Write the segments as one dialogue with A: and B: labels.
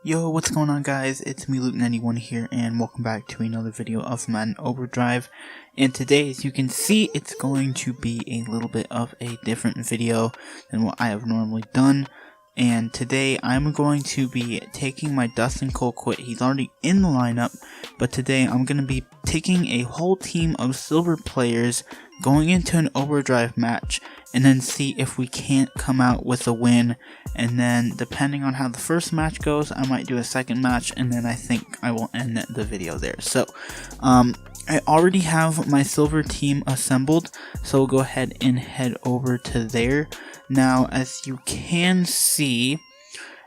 A: Yo, what's going on guys? It's me Luke91 here and welcome back to another video of Madden Overdrive. And today, as you can see, it's going to be a little bit of a different video than what I have normally done. And today I'm going to be taking my Dustin Colquitt. He's already in the lineup, but today I'm going to be taking a whole team of silver players going into an overdrive match and then see if we can't come out with a win. And then depending on how the first match goes, I might do a second match, and then I think I will end the video there. So I already have my silver team assembled, so we'll go ahead and head over to there. Now, as you can see,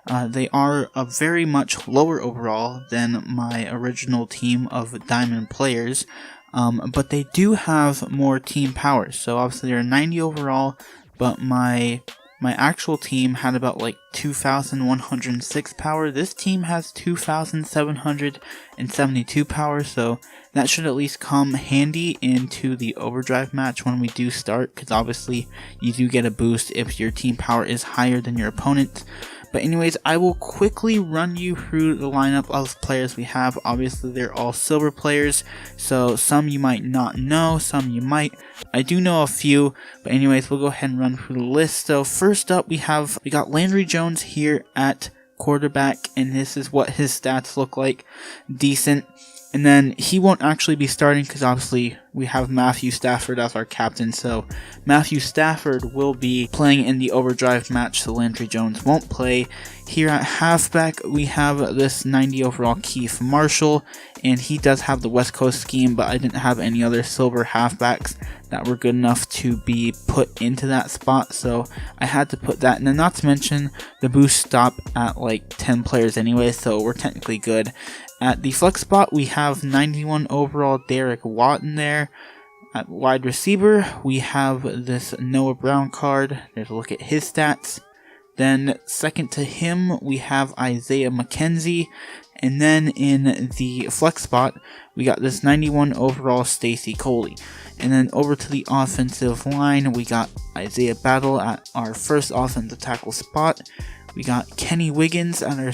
A: they are a very much lower overall than my original team of diamond players, but they do have more team power. So obviously they're 90 overall, but my actual team had about like 2,106 power. This team has 2,772 power, so that should at least come handy into the overdrive match when we do start, because obviously you do get a boost if your team power is higher than your opponent. But anyways, I will quickly run you through the lineup of players we have. Obviously, they're all silver players, so some you might not know, some you might. I do know a few, but anyways, we'll go ahead and run through the list. So first up, we got Landry Jones here at quarterback, and this is what his stats look like. Decent. And then he won't actually be starting because obviously we have Matthew Stafford as our captain. So Matthew Stafford will be playing in the overdrive match, so Landry Jones won't play. Here at halfback, we have this 90 overall Keith Marshall, and he does have the West Coast scheme, but I didn't have any other silver halfbacks that were good enough to be put into that spot, so I had to put that. And then not to mention, the boost stop at like 10 players anyway, so we're technically good. At the flex spot, we have 91 overall Derek Watt in there. At wide receiver, we have this Noah Brown card. There's a look at his stats. Then second to him, we have Isaiah McKenzie. And then in the flex spot, we got this 91 overall Stacy Coley. And then over to the offensive line, we got Isaiah Battle at our first offensive tackle spot. We got Kenny Wiggins at our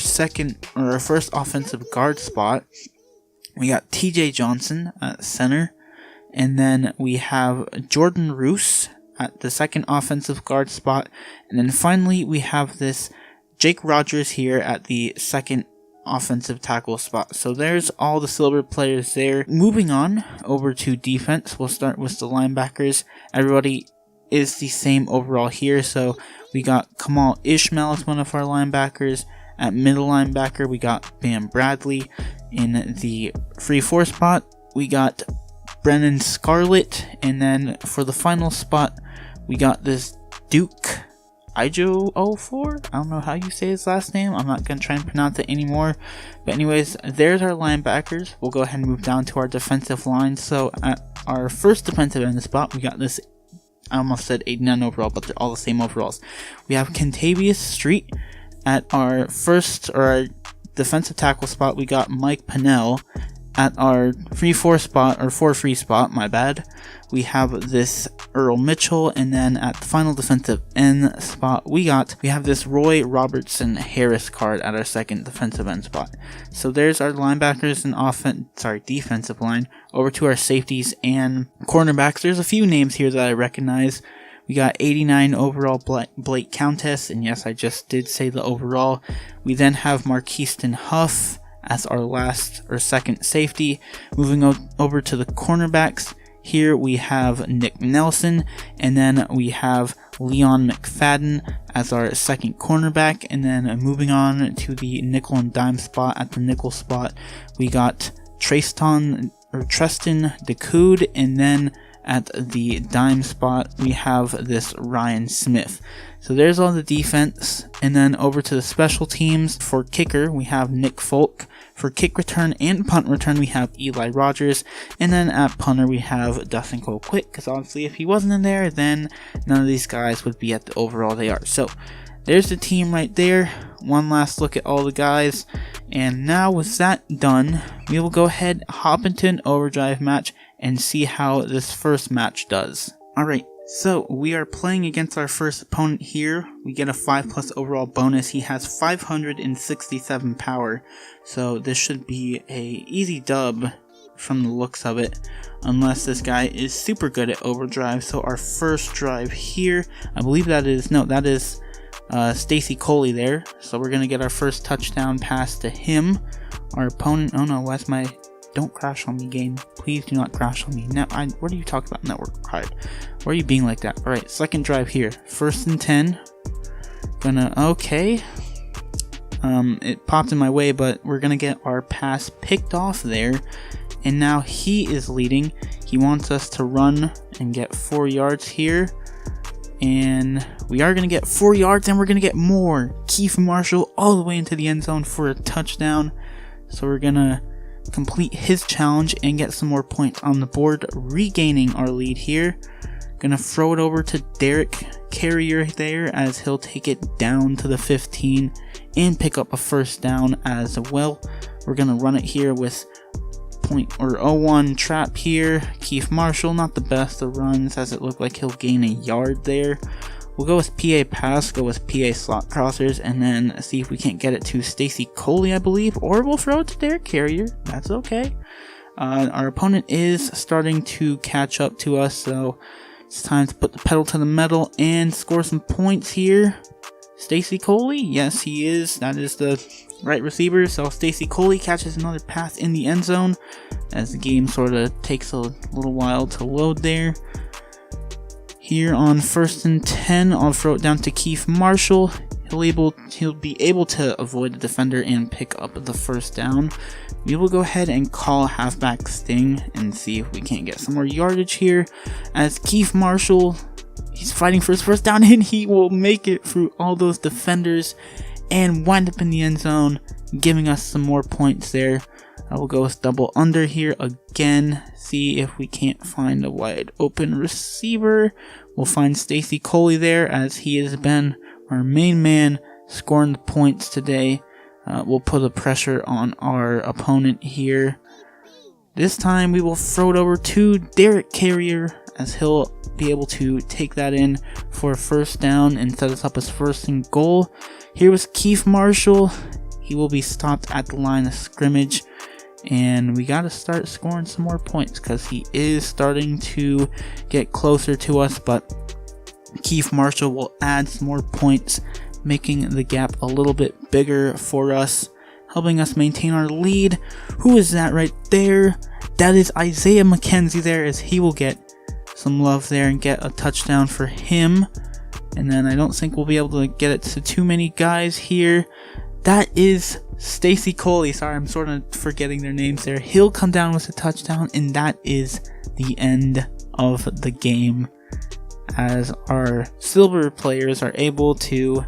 A: first offensive guard spot. We got TJ Johnson at center. And then we have Jordan Roos at the second offensive guard spot. And then finally we have this Jake Rogers here at the second offensive tackle spot. So there's all the silver players there. Moving on over to defense, we'll start with the linebackers. Everybody is the same overall here. So we got Kamal Ishmael as one of our linebackers. At middle linebacker, we got Bam Bradley. In the free four spot, we got Brennan Scarlett. And then for the final spot, we got this Duke Ijo04. I don't know how you say his last name. I'm not going to try and pronounce it anymore. But anyways, there's our linebackers. We'll go ahead and move down to our defensive line. So at our first defensive end spot, we got this, I almost said 89 overall, but they're all the same overalls. We have Kentavious Street. At our defensive tackle spot, we got Mike Pennell. At our free four spot, or 4-free spot, my bad, we have this Earl Mitchell. And then at the final defensive end spot, we have this Roy Robertson Harris card at our second defensive end spot. So there's our linebackers and defensive line. Over to our safeties and cornerbacks. There's a few names here that I recognize. We got 89 overall Blake Countess, and yes, I just did say the overall. We then have Marquiston Huff as our second safety. Moving over to the cornerbacks, here we have Nick Nelson, and then we have Leon McFadden as our second cornerback. And then moving on to the nickel and dime spot, at the nickel spot, we got Treston DeCoud, and then at the dime spot, we have this Ryan Smith. So there's all the defense. And then over to the special teams. For kicker, we have Nick Folk. For kick return and punt return, we have Eli Rogers. And then at punter, we have Dustin Colquitt, because obviously if he wasn't in there, then none of these guys would be at the overall they are. So there's the team right there. One last look at all the guys. And now with that done, we will go ahead, hop into an overdrive match, and see how this first match does. Alright, So we are playing against our first opponent here. We get a 5+ overall bonus. He has 567 power, so this should be a easy dub from the looks of it, unless this guy is super good at overdrive. So our first drive here, I believe that is Stacy Coley there. So we're gonna get our first touchdown pass to him. Our opponent, oh no, what's my, don't crash on me, game. Please do not crash on me. Now, what are you talking about, network card? Why are you being like that? Alright, second drive here. 1st and 10. Okay. It popped in my way, but we're gonna get our pass picked off there. And now he is leading. He wants us to run and get 4 yards here. And we are going to get 4 yards, and we're going to get more. Keith Marshall all the way into the end zone for a touchdown. So we're going to complete his challenge and get some more points on the board, regaining our lead here. Going to throw it over to Derek Carrier there, as he'll take it down to the 15 and pick up a first down as well. We're going to run it here with 0.01 trap here. Keith Marshall, not the best of runs, as it looked like he'll gain a yard there. We'll go with PA pass, go with PA slot crossers, and then see if we can't get it to Stacy Coley, I believe, or we'll throw it to Derek Carrier. That's okay. Our opponent is starting to catch up to us, so it's time to put the pedal to the metal and score some points here. Stacy Coley, yes, he is. That is the right receiver. So Stacy Coley catches another pass in the end zone, as the game sort of takes a little while to load there. Here on 1st and 10, I'll throw it down to Keith Marshall. He'll be able to avoid the defender and pick up the first down. We will go ahead and call halfback sting and see if we can't get some more yardage here, as Keith Marshall, he's fighting for his first down, and he will make it through all those defenders and wind up in the end zone, giving us some more points there. I will go with double under here again, see if we can't find a wide open receiver. We'll find Stacy Coley there, as he has been our main man scoring the points today. We'll put the pressure on our opponent here. This time we will throw it over to Derek Carrier, as he'll be able to take that in for a first down and set us up as 1st and goal. Here was Keith Marshall. He will be stopped at the line of scrimmage, and we got to start scoring some more points, because he is starting to get closer to us, but Keith Marshall will add some more points, making the gap a little bit bigger for us, helping us maintain our lead. Who is that right there? That is Isaiah McKenzie there, as he will get some love there and get a touchdown for him. And then I don't think we'll be able to get it to too many guys here. That is Stacy Coley. Sorry, I'm sort of forgetting their names there. He'll come down with a touchdown, and that is the end of the game, as our silver players are able to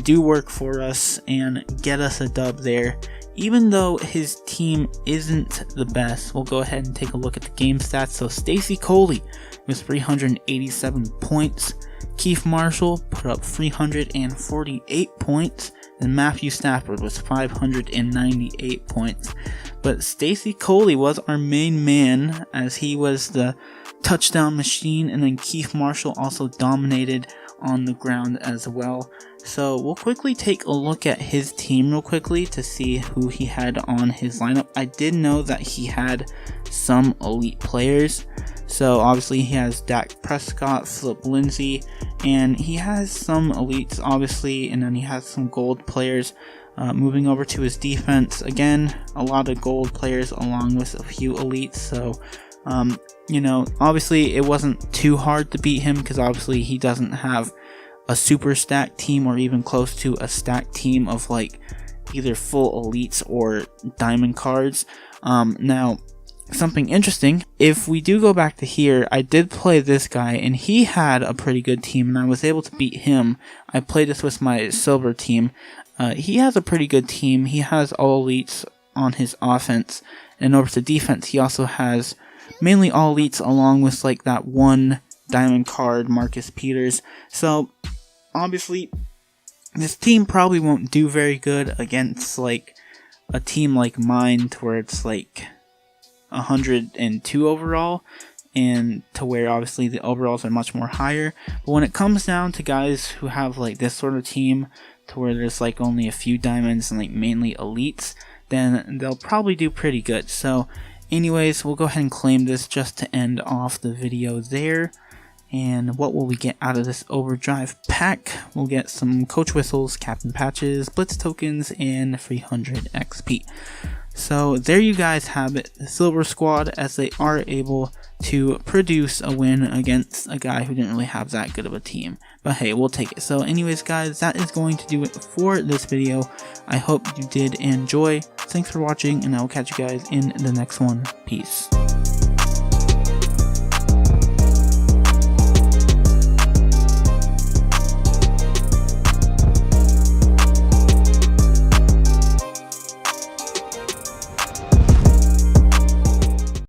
A: do work for us and get us a dub there. Even though his team isn't the best, we'll go ahead and take a look at the game stats. So Stacy Coley with 387 points. Keith Marshall put up 348 points. And Matthew Stafford was 598 points. But Stacy Coley was our main man, as he was the touchdown machine, and then Keith Marshall also dominated on the ground as well. So we'll quickly take a look at his team real quickly to see who he had on his lineup. I did know that he had some elite players. So obviously he has Dak Prescott, Philip Lindsay, and he has some elites obviously, and then he has some gold players. Moving over to his defense, again, a lot of gold players along with a few elites. So obviously it wasn't too hard to beat him, because obviously he doesn't have a super stacked team or even close to a stacked team of like either full elites or diamond cards. Now, something interesting, if we do go back to here, I did play this guy, and he had a pretty good team, and I was able to beat him. I played this with my silver team. He has a pretty good team. He has all elites on his offense, and over to defense, he also has mainly all elites along with like that one diamond card, Marcus Peters. So obviously this team probably won't do very good against like a team like mine, to where it's like 102 overall, and to where obviously the overalls are much more higher. But when it comes down to guys who have like this sort of team to where there's like only a few diamonds and like mainly elites, then they'll probably do pretty good. So anyways, we'll go ahead and claim this just to end off the video there. And what will we get out of this Overdrive pack? We'll get some coach whistles, captain patches, blitz tokens, and 300 XP. So there you guys have it, the Silver Squad, as they are able to produce a win against a guy who didn't really have that good of a team. But hey, we'll take it. So anyways guys, that is going to do it for this video. I hope you did enjoy. Thanks for watching, and I will catch you guys in the next one. Peace.